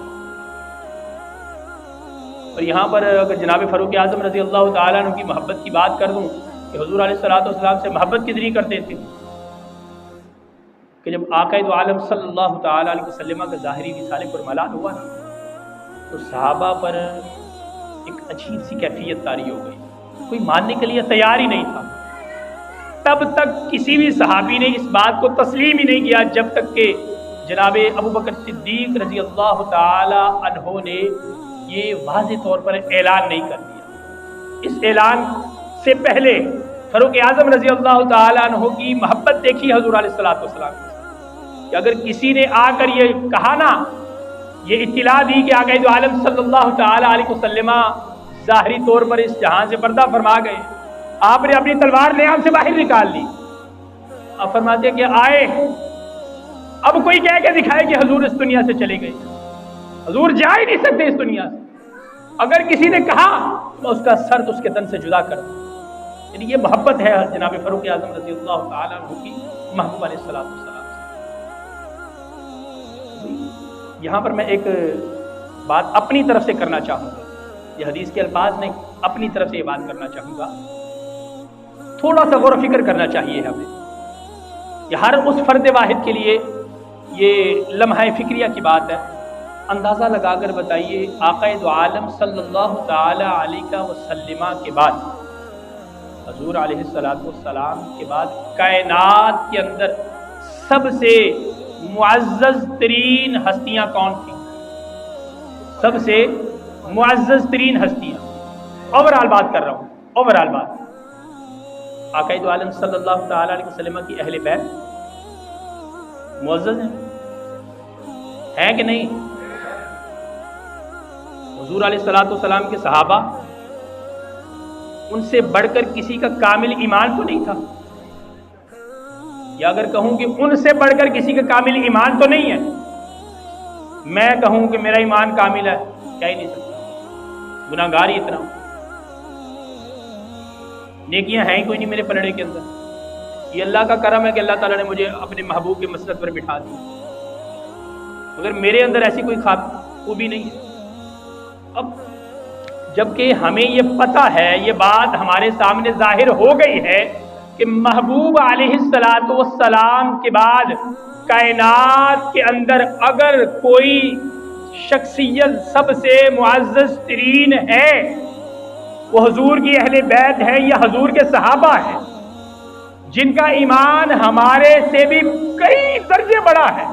Speaker 1: اور یہاں پر اگر جناب فاروق اعظم رضی اللہ تعالیٰ عنہ کی محبت کی بات کر دوں کہ حضور علیہ السلام سے محبت کتنی کرتے تھے کہ جب آقا دو عالم صلی اللہ تعالیٰ علیہ وسلم کا ظاہری وصال پر ملال ہوا نا تو صحابہ پر ایک عجیب سی کیفیت طاری ہو گئی، کوئی ماننے کے لیے تیار ہی نہیں تھا. تب تک کسی بھی صحابی نے اس بات کو تسلیم ہی نہیں کیا جب تک کہ جناب ابو بکر صدیق رضی اللہ تعالی عنہ نے یہ واضح طور پر اعلان نہیں کر دیا. اس اعلان سے پہلے فاروق اعظم رضی اللہ تعالی عنہ کی محبت دیکھی حضور علیہ السلام کہ اگر کسی نے آ کر یہ کہا نا، یہ اطلاع دی کہ آقا دو عالم صلی اللہ تعالی علیہ وسلم ظاہری طور پر اس جہاں سے پردہ فرما گئے، آپ نے اپنی تلوار نیام سے باہر نکال لی. اب فرماتے کہ آئے اب کوئی کہہ کے دکھائے کہ حضور اس دنیا سے چلے گئے، حضور جا ہی نہیں سکتے اس دنیا سے. اگر کسی نے کہا تو اس کا سر تو اس کے تن سے جدا کر دیا. یعنی یہ محبت ہے جناب فاروق اعظم رضی اللہ تعالیٰ عنہ کی محبوب علیہ السلام سے. یہاں پر میں ایک بات اپنی طرف سے کرنا چاہوں گا، یہ حدیث کے الفاظ نہیں، اپنی طرف سے یہ بات کرنا چاہوں گا. تھوڑا سا غور و فکر کرنا چاہیے ہمیں کہ ہر اس فرد واحد کے لیے یہ لمحہ فکریہ کی بات ہے. اندازہ لگا کر بتائیے آقا دو عالم صلی اللہ تعالی علیہ وسلم کے بعد، حضور علیہ السلام کے بعد کائنات کے اندر سب سے معزز ترین ہستیاں کون تھیں؟ سب سے معزز ترین ہستیاں، اوورال بات کر رہا ہوں، اوورال بات. آقا دو عالم صلی اللہ تعالی علیہ وسلم کی اہل بیت معزز ہیں کہ نہیں؟ حضور علیہ السلام کے صحابہ، ان سے بڑھ کر کسی کا کامل ایمان تو نہیں تھا، یا اگر کہوں کہ ان سے بڑھ کر کسی کا کامل ایمان تو نہیں ہے. میں کہوں کہ میرا ایمان کامل ہے، کہہ ہی نہیں سکتا، گناہگار ہی اتنا، نیکیاں ہیں ہی کوئی نہیں میرے پلڑے کے اندر. یہ اللہ کا کرم ہے کہ اللہ تعالیٰ نے مجھے اپنے محبوب کے مسند پر بٹھا دیا، مگر میرے اندر ایسی کوئی خوبی نہیں ہے. اب جبکہ ہمیں یہ پتہ ہے، یہ بات ہمارے سامنے ظاہر ہو گئی ہے کہ محبوب علیہ السلام کے بعد کائنات کے اندر اگر کوئی شخصیت سب سے معزز ترین ہے وہ حضور کی اہل بیت ہے یا حضور کے صحابہ ہیں، جن کا ایمان ہمارے سے بھی کئی درجے بڑا ہے.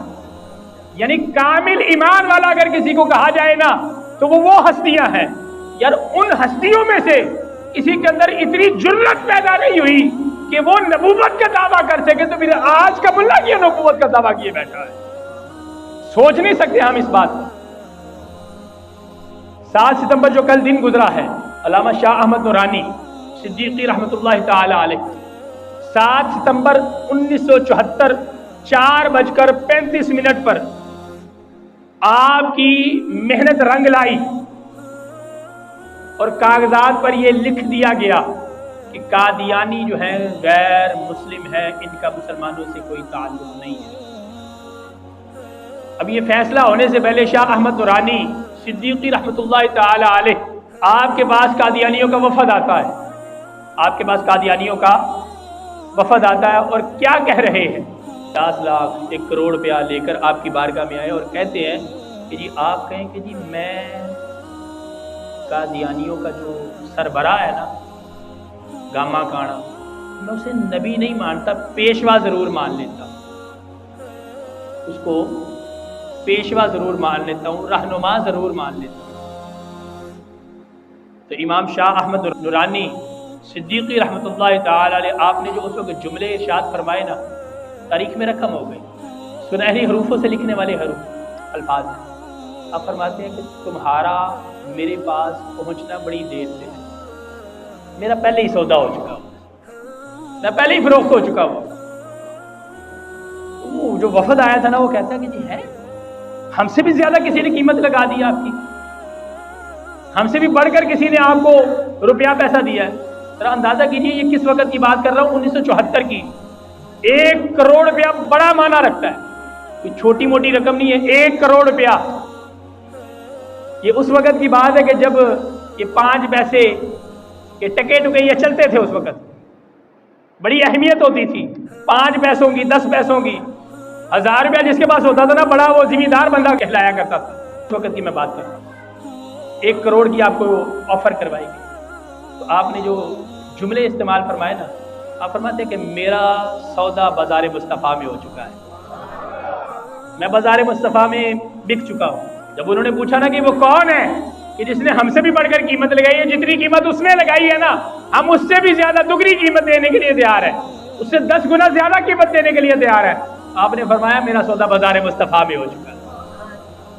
Speaker 2: یعنی کامل ایمان والا اگر کسی کو کہا جائے نا تو وہ ہستیاں ہیں. یار ان ہستیوں میں سے کسی کے اندر اتنی جرت پیدا نہیں ہوئی کہ وہ نبوت کا دعویٰ کر سکے تو پھر آج کا ملا کیا نبوت کا دعویٰ کیے بیٹھا ہے. سوچ نہیں سکتے ہم اس بات کو. 7 ستمبر جو کل دن گزرا ہے، علامہ شاہ احمد نورانی صدیقی رحمۃ اللہ تعالی علیہ، 7 ستمبر 1974 4:35 پر آپ کی محنت رنگ لائی اور کاغذات پر یہ لکھ دیا گیا کہ قادیانی جو ہیں غیر مسلم ہے، ان کا مسلمانوں سے کوئی تعلق نہیں ہے. اب یہ فیصلہ ہونے سے پہلے شاہ احمد نورانی صدیقی رحمۃ اللہ تعالی علیہ آپ کے پاس قادیانیوں کا وفد آتا ہے. آپ کے پاس قادیانیوں کا وفد آتا ہے اور کیا کہہ رہے ہیں؟ 10 لاکھ 1 کروڑ روپیہ لے کر آپ کی بارگاہ میں آئے اور کہتے ہیں کہ جی آپ کہیں کہ جی میں قادیانیوں کا جو سربراہ ہے نا گاما کانا، میں اسے نبی نہیں مانتا، پیشوا ضرور مان لیتا ہوں، اس کو پیشوا ضرور مان لیتا ہوں، رہنما ضرور مان لیتا ہوں. تو امام شاہ احمد نورانی صدیقی رحمۃ اللہ تعالی علیہ آپ نے جو اس وقت جملے ارشاد فرمائے نا، تاریخ میں رقم ہو گئی. سنہری حروفوں سے لکھنے والے حروف الفاظ ہیں. آپ فرماتے ہیں کہ تمہارا میرے پاس پہنچنا بڑی دیر سے ہے، میرا پہلے ہی سودا ہو چکا ہوں، میں پہلے ہی فروخت ہو چکا ہوں. وہ جو وفد آیا تھا نا وہ کہتا ہے کہ جی ہے، ہم سے بھی زیادہ کسی نے قیمت لگا دی آپ کی، ہم سے بھی بڑھ کر کسی نے آپ کو روپیہ پیسہ دیا ہے. ذرا اندازہ کیجیے یہ کس وقت کی بات کر رہا ہوں، 1974 کی. 1 کروڑ روپیہ بڑا معنی رکھتا ہے، کوئی چھوٹی موٹی رقم نہیں ہے. 1 کروڑ روپیہ یہ اس وقت کی بات ہے کہ جب یہ 5 پیسے کے ٹکے ٹکے یہ چلتے تھے. اس وقت بڑی اہمیت ہوتی تھی 5 پیسوں کی، 10 پیسوں کی. 1000 روپیہ جس کے پاس ہوتا تھا نا بڑا وہ زمیندار بندہ کہلایا کرتا تھا. اس وقت کی میں بات کر رہا ہوں. 1 کروڑ کی آپ کو آفر کروائی گئی. تو آپ نے جو جملے استعمال فرمائے نا، آپ فرماتے ہیں کہ میرا سودا بازار مصطفیٰ میں ہو چکا ہے، میں بازار مصطفیٰ میں بک چکا ہوں. جب انہوں نے پوچھا نا کہ وہ کون ہے کہ جس نے ہم سے بھی بڑھ کر قیمت لگائی ہے، جتنی قیمت اس نے لگائی ہے نا ہم اس سے بھی زیادہ دگنی قیمت دینے کے لیے تیار ہے، اس سے 10 گنا زیادہ قیمت دینے کے لیے تیار ہے. آپ نے فرمایا میرا سودا بازار مصطفیٰ میں ہو چکا ہے.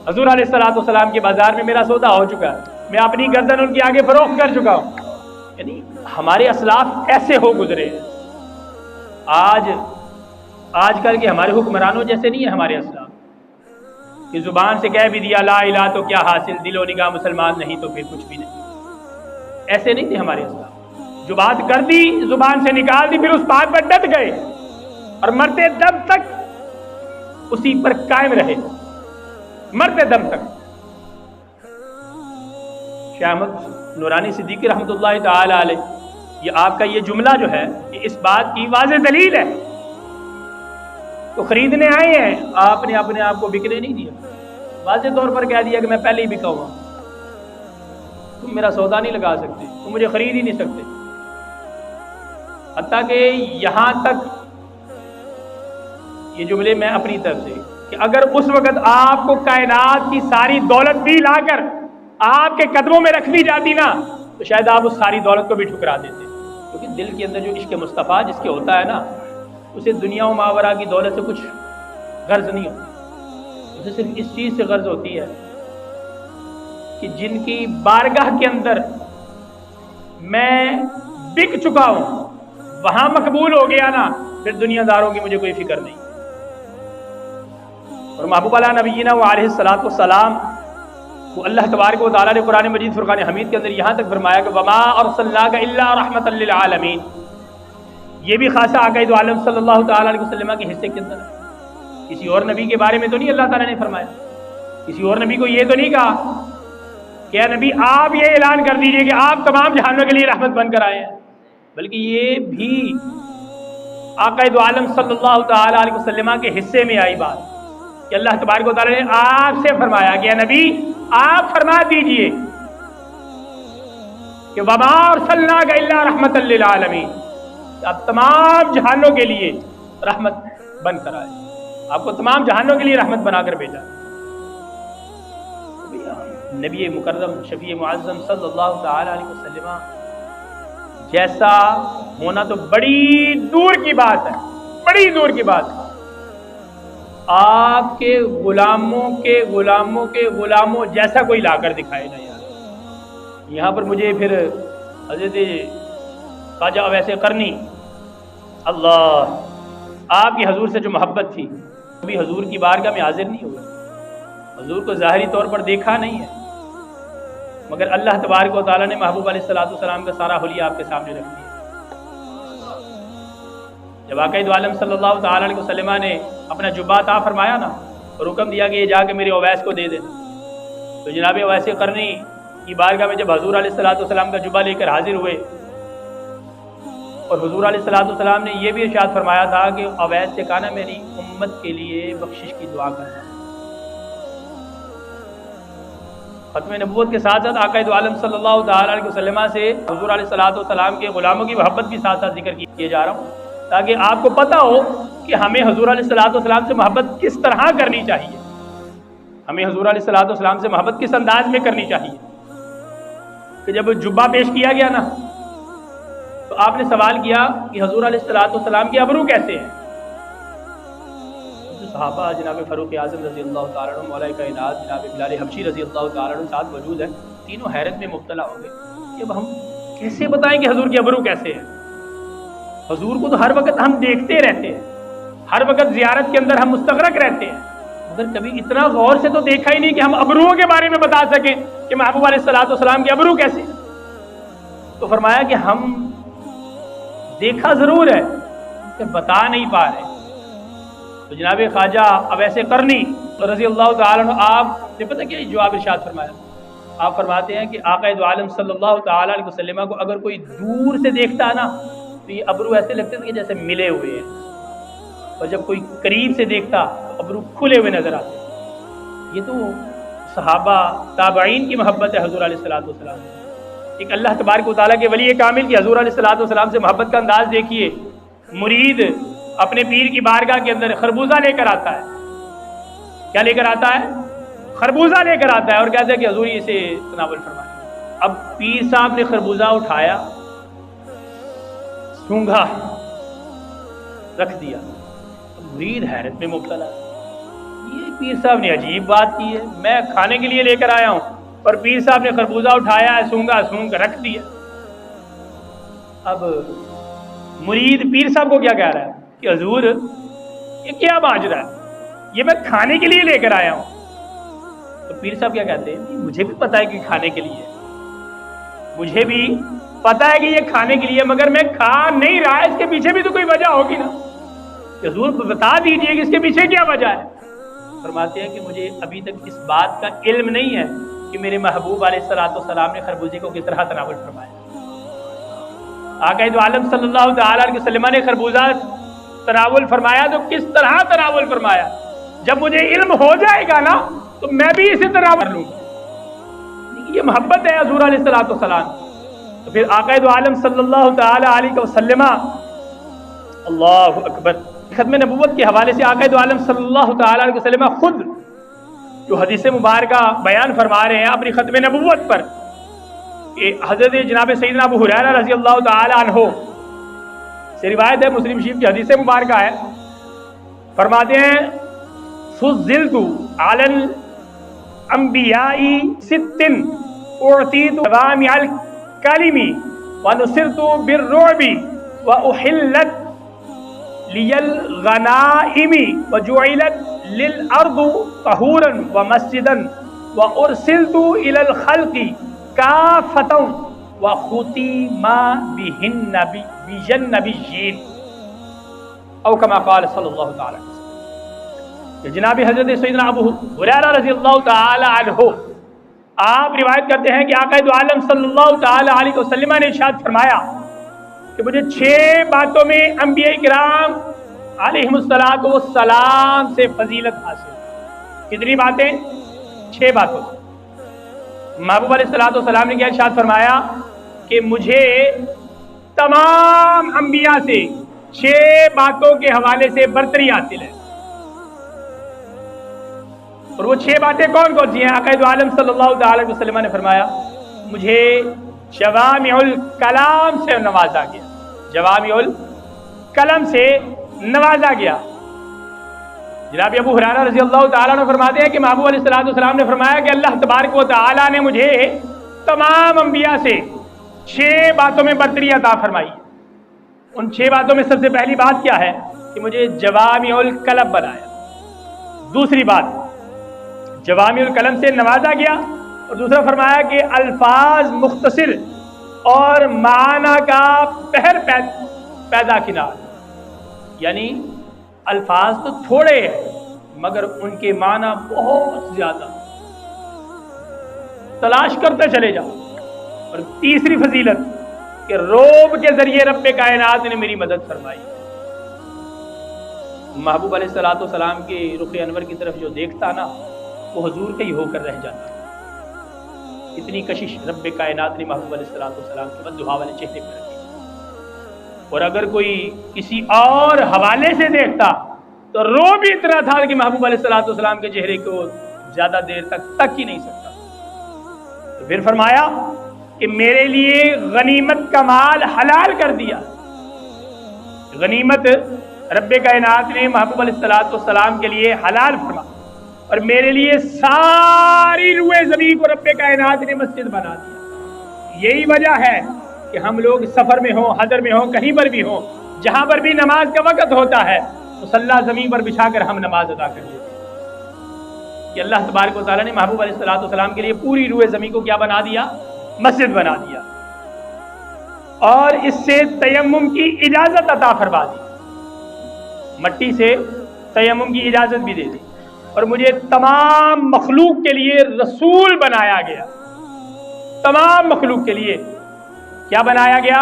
Speaker 2: حضور علیہ الصلوۃ والسلام کے بازار میں میرا سودا ہو چکا ہے، میں اپنی گردن ان کے آگے فروخت کر چکا ہوں. یعنی ہمارے اسلاف ایسے ہو گزرے ہیں. آج کل کے ہمارے حکمرانوں جیسے نہیں ہے ہمارے اسلاف کہ زبان سے کہہ بھی دیا لا الہ تو کیا حاصل، دل و نگاہ مسلمان نہیں تو پھر کچھ بھی نہیں. ایسے نہیں تھے ہمارے اسلاف. جو بات کر دی زبان سے نکال دی، پھر اس بات پر ڈٹ گئے اور مرتے دم تک اسی پر قائم رہے، مرتے دم تک. شاہ احمد نورانی صدیقی رحمۃ اللہ تعالی علیہ یہ آپ کا یہ جملہ جو ہے یہ اس بات کی واضح دلیل ہے. تو خریدنے آئے ہیں، آپ نے اپنے آپ کو بکنے نہیں دیا، واضح طور پر کہہ دیا کہ میں پہلے ہی بکا ہوا، تم میرا سودا نہیں لگا سکتے، تم مجھے خرید ہی نہیں سکتے. حتیٰ کہ یہاں تک یہ جملے میں اپنی طرف سے کہ اگر اس وقت آپ کو کائنات کی ساری دولت بھی لا کر آپ کے قدموں میں رکھ دی جاتی نا تو شاید آپ اس ساری دولت کو بھی ٹھکرا دیتے. کیونکہ دل کے اندر جو عشق مصطفیٰ جس کے ہوتا ہے نا، اسے دنیا و ماورا کی دولت سے کچھ غرض نہیں ہوتی، اسے صرف اس چیز سے غرض ہوتی ہے کہ جن کی بارگاہ کے اندر میں بک چکا ہوں وہاں مقبول ہو گیا نا، پھر دنیا داروں کی مجھے کوئی فکر نہیں. اور محبوب علیہ نبینا علیہ الصلوۃ والسلام وہ اللہ تبارک و تعالیٰ نے قرآن مجید فرقان حمید کے اندر یہاں تک فرمایا کہ وما ارسلناک الا رحمۃ للعالمین. یہ بھی خاصہ آقا دو عالم صلی اللہ تعالیٰ علیہ وسلم کے حصے کے اندر ہے. کسی اور نبی کے بارے میں تو نہیں اللہ تعالیٰ نے فرمایا، کسی اور نبی کو یہ تو نہیں کہا کہ اے نبی آپ یہ اعلان کر دیجئے کہ آپ تمام جہانوں کے لیے رحمت بن کر آئے ہیں، بلکہ یہ بھی آقا دو عالم صلی اللہ تعالیٰ علیہ وسلم کے حصے میں آئی بات کہ اللہ تبارک و تعالیٰ نے آپ سے فرمایا کہ اے نبی آپ فرما دیجئے کہ وما ارسلناک الا رحمۃ للعالمین، آپ تمام جہانوں کے لیے رحمت بن کر آئے، آپ کو تمام جہانوں کے لیے رحمت بنا کر بھیجا. نبی مکرم شفیع معظم صلی اللہ تعالی علیہ وسلم جیسا ہونا تو بڑی دور کی بات ہے، بڑی دور کی بات ہے۔ آپ کے غلاموں کے غلاموں کے غلاموں جیسا کوئی لا کر دکھائے نا یار۔ یہاں پر مجھے پھر حضرت خواجہ اویس قرنی اللہ آپ کی حضور سے جو محبت تھی، کبھی حضور کی بارگاہ میں حاضر نہیں ہوئے، حضور کو ظاہری طور پر دیکھا نہیں ہے، مگر اللہ تبارک و تعالیٰ نے محبوب علیہ الصلوۃ والسلام کا سارا حلیہ آپ کے سامنے رکھ دیا۔ جب آقا دو عالم صلی اللہ تعالیٰ علیہ وسلم نے اپنا جبہ عطا فرمایا نا اور حکم دیا کہ یہ جا کے میرے اویس کو دے دے، تو جناب اویس قرنی کی بارگاہ میں جب حضور علیہ الصلوۃ والسلام کا جبہ لے کر حاضر ہوئے، اور حضور علیہ الصلوۃ والسلام نے یہ بھی ارشاد فرمایا تھا کہ اویس سے کہنا میری امت کے لیے بخشش کی دعا کرنا۔ ختم نبوت کے ساتھ ساتھ آقا دو عالم صلی اللہ تعالیٰ علیہ وسلم سے حضور علیہ الصلوۃ والسلام کے غلاموں کی محبت بھی ساتھ ساتھ ذکر کیے جا رہا ہوں، تاکہ آپ کو پتہ ہو کہ ہمیں حضور علیہ الصلوۃ والسلام سے محبت کس طرح کرنی چاہیے، ہمیں حضور علیہ الصلوۃ والسلام سے محبت کس انداز میں کرنی چاہیے۔ کہ جب جبہ پیش کیا گیا نا تو آپ نے سوال کیا کہ حضور علیہ الصلوۃ والسلام کے ابرو کیسے ہیں؟ صحابہ جناب فاروق اعظم رضی اللہ تعالیٰ عنہ، مولا کائنات جناب بلال حبشی رضی اللہ تعالیٰ عنہ ساتھ موجود ہیں، تینوں حیرت میں مبتلا ہو گئے کہ اب ہم کیسے بتائیں کہ حضور کے ابرو کیسے ہیں؟ حضور کو تو ہر وقت ہم دیکھتے رہتے ہیں، ہر وقت زیارت کے اندر ہم مستغرق رہتے ہیں، مگر کبھی اتنا غور سے تو دیکھا ہی نہیں کہ ہم ابروؤں کے بارے میں بتا سکیں کہ محبوب علیہ الصلوۃ والسلام کے ابرو کیسے ہیں۔ تو فرمایا کہ ہم دیکھا ضرور ہے کہ بتا نہیں پا رہے۔ تو جناب خواجہ اویس قرنی رضی اللہ تعالیٰ عنہ آپ نے پتہ کیا جواب ارشاد فرمایا؟ آپ فرماتے ہیں کہ آقا دو عالم صلی اللہ تعالیٰ علیہ وسلم کو اگر کوئی دور سے دیکھتا ہے نا تو یہ ابرو ایسے لگتے تھے کہ جیسے ملے ہوئے ہیں، اور جب کوئی قریب سے دیکھتا تو ابرو کھلے ہوئے نظر آتے۔ یہ تو صحابہ تابعین کی محبت ہے حضور علیہ الصلوۃ والسلام۔ ایک اللہ تبارک و تعالیٰ کے ولی کامل کی حضور علیہ الصلوۃ والسلام سے محبت کا انداز دیکھیے۔ مرید اپنے پیر کی بارگاہ کے اندر خربوزہ لے کر آتا ہے، کیا لے کر آتا ہے؟ خربوزہ لے کر آتا ہے، اور کہتا ہے کہ حضور اسے تناول فرمائے۔ اب پیر صاحب نے خربوزہ اٹھایا، سونگھا، رکھ دیا، مرید حیرت میں مبتلا ہے، یہ پیر صاحب نے عجیب بات کی ہے، میں کھانے کے لیے لے کر آیا ہوں اور پیر صاحب نے خربوزہ اٹھایا ہے، سونگھا، سونگ کر رکھ دیا۔ اب مرید پیر صاحب کو کیا کہہ رہا ہے کہ حضور یہ کیا ماجرا ہے، یہ میں کھانے کے لیے لے کر آیا ہوں۔ تو پیر صاحب کیا کہتے ہیں؟ مجھے بھی پتا ہے کہ کھانے کے لیے، مجھے بھی پتا ہے کہ یہ کھانے کے لیے، مگر میں کھا نہیں رہا، اس کے پیچھے بھی تو کوئی وجہ ہوگی نا، حضور بتا دیجئے کہ اس کے پیچھے کیا وجہ ہے۔ فرماتے ہیں کہ مجھے ابھی تک اس بات کا علم نہیں ہے کہ میرے محبوب علیہ الصلوۃ والسلام نے خربوزے کو کس طرح تناول فرمایا۔ آقا دو عالم صلی اللہ تعالیٰ علیہ وسلم نے خربوزہ تناول فرمایا تو کس طرح تناول فرمایا؟ جب مجھے علم ہو جائے گا نا تو میں بھی اسے تناول کر لوں گا۔ یہ محبت ہے حضور علیہ الصلوۃ والسلام۔ تو پھر آقا دو عالم صلی اللہ تعالیٰ علیہ وسلم، اللہ اکبر، ختم نبوت کے حوالے سے آقا دو عالم صلی اللہ تعالیٰ علیہ وسلم خود جو حدیث مبارکہ بیان فرما رہے ہیں اپنی ختم نبوت پر، کہ حضرت جناب سیدنا ابو ہریرہ رضی اللہ تعالی عنہ سے روایت ہے، مسلم شریف کی حدیث مبارکہ ہے، فرماتے ہیں فضلت علی الانبیاء ست اعطیت جوامع الکلم ونصرت بالرعب واحلت لی الغنائم وجعلت للارض طہورا ومسجدا وارسلت الى الخلق کافۃ وختم بالنبیین او کما قال صلی اللہ تعالی وسلم۔ کہ جناب حضرت سیدنا ابو ہریرہ رضی اللہ تعالی عنہ آپ روایت کرتے ہیں کہ آقا دو عالم صلی اللہ تعالی علیہ وسلم نے ارشاد فرمایا کہ مجھے 6 باتوں میں انبیاء کرام علیہم الصلوۃ والسلام سے فضیلت حاصل۔ کتنی باتیں؟ 6 باتوں۔ محبوب علیہ الصلوۃ والسلام نے کیا ارشاد فرمایا کہ مجھے تمام انبیاء سے 6 باتوں کے حوالے سے برتری حاصل ہے۔ اور وہ 6 باتیں کون کون سی ہیں؟ آقا دو عالم صلی اللہ تعالی علیہ وسلم نے فرمایا مجھے جوامع الکلام سے نوازا گیا، جوامع الکلم سے نوازا گیا۔ جناب ابو ہریرہ رضی اللہ تعالیٰ عنہ فرماتے ہیں کہ محبوب علیہ الصلوۃ والسلام نے فرمایا کہ اللہ تبارک و تعالیٰ نے مجھے تمام انبیاء سے 6 باتوں میں برتری عطا فرمائی۔ ان 6 باتوں میں سب سے پہلی بات کیا ہے کہ مجھے جوامع الکلم بنایا۔ دوسری بات جوامع الکلم سے نوازا گیا، اور دوسرا فرمایا کہ الفاظ مختصر اور معنی کا بحر پیدا کنار، یعنی الفاظ تو تھوڑے ہیں مگر ان کے معنی بہت زیادہ، تلاش کرتے چلے جاؤ۔ اور تیسری فضیلت کہ روب کے ذریعے رب کائنات نے میری مدد فرمائی۔ محبوب علیہ الصلوۃ والسلام کے رخ انور کی طرف جو دیکھتا نا وہ حضور کا ہی ہو کر رہ جاتا۔ اتنی کشش رب کائنات نے محبوب علیہ الصلوۃ والسلام کے بددعا والے چہرے پر رکھی۔ اور اگر کوئی کسی اور حوالے سے دیکھتا تو رو بھی اتنا تھا کہ محبوب علیہ الصلوۃ والسلام کے چہرے کو زیادہ دیر تک ہی نہیں سکتا۔ تو پھر فرمایا کہ میرے لیے غنیمت کا مال حلال کر دیا۔ غنیمت رب کائنات نے محبوب علیہ الصلوۃ والسلام کے لیے حلال فرمایا، اور میرے لیے ساری روئے زمین کو رب کائنات نے مسجد بنا دیا۔ یہی وجہ ہے کہ ہم لوگ سفر میں ہوں، حضر میں ہوں، کہیں پر بھی ہوں، جہاں پر بھی نماز کا وقت ہوتا ہے مصلی زمین پر بچھا کر ہم نماز ادا کر لیتے ہیں کہ اللہ تبارک و تعالیٰ نے محبوب علیہ الصلوۃ والسلام کے لیے پوری روئے زمین کو کیا بنا دیا؟ مسجد بنا دیا، اور اس سے تیمم کی اجازت عطا فرما دی، مٹی سے تیمم کی اجازت بھی دے دی، اور مجھے تمام مخلوق کے لیے رسول بنایا گیا۔ تمام مخلوق کے لیے کیا بنایا گیا؟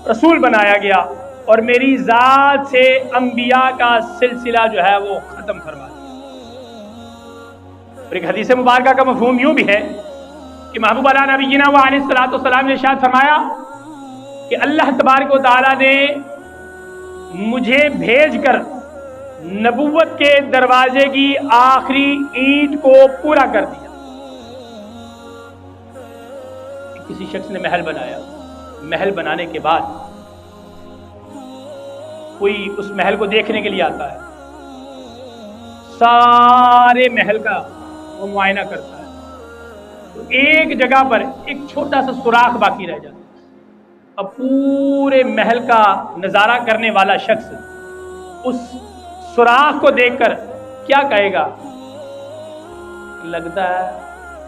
Speaker 2: رسول بنایا گیا، اور میری ذات سے انبیاء کا سلسلہ جو ہے وہ ختم فرما دیا۔ اور ایک حدیث مبارکہ کا مفہوم یوں بھی ہے کہ محبوب علیہ نبینا و علیہ الصلوۃ والسلام نے ارشاد فرمایا کہ اللہ تبارک و تعالیٰ نے مجھے بھیج کر نبوت کے دروازے کی آخری اینٹ کو پورا کر دیا۔ کسی شخص نے محل بنایا، محل بنانے کے بعد کوئی اس محل کو دیکھنے کے لیے آتا ہے، سارے محل کا وہ معائنہ کرتا ہے، تو ایک جگہ پر ایک چھوٹا سا سوراخ باقی رہ جاتا ہے۔ اب پورے محل کا نظارہ کرنے والا شخص اس سوراخ کو دیکھ کر کیا کہے گا؟ لگتا ہے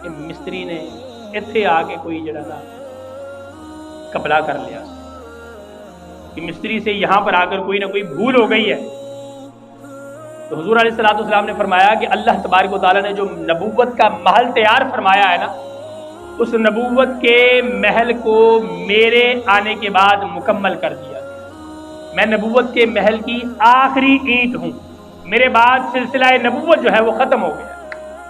Speaker 2: کہ مستری نے اتنے آ کے کوئی جڑا نا کپڑا کر لیا، کہ مستری سے یہاں پر آ کر کوئی نہ کوئی بھول ہو گئی ہے۔ تو حضور علیہ الصلوۃ والسلام نے فرمایا کہ اللہ تبارک و تعالیٰ نے جو نبوت کا محل تیار فرمایا ہے نا، اس نبوت کے محل کو میرے آنے کے بعد مکمل کر دیا۔ میں نبوت کے محل کی آخری اینٹ ہوں، میرے بعد سلسلہ نبوت جو ہے وہ ختم ہو گیا۔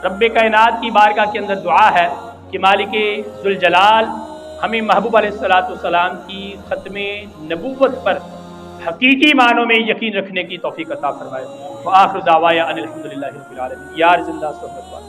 Speaker 2: رب کائنات کی بارگاہ کے اندر دعا ہے کہ مالک ذوالجلال ہمیں محبوب علیہ الصلوۃ والسلام کی ختم نبوت پر حقیقی معنوں میں یقین رکھنے کی توفیق عطا فرمائے۔ وآخر دعوایا ان الحمدللہ رب العالمین۔ یار زندہ صحبت والے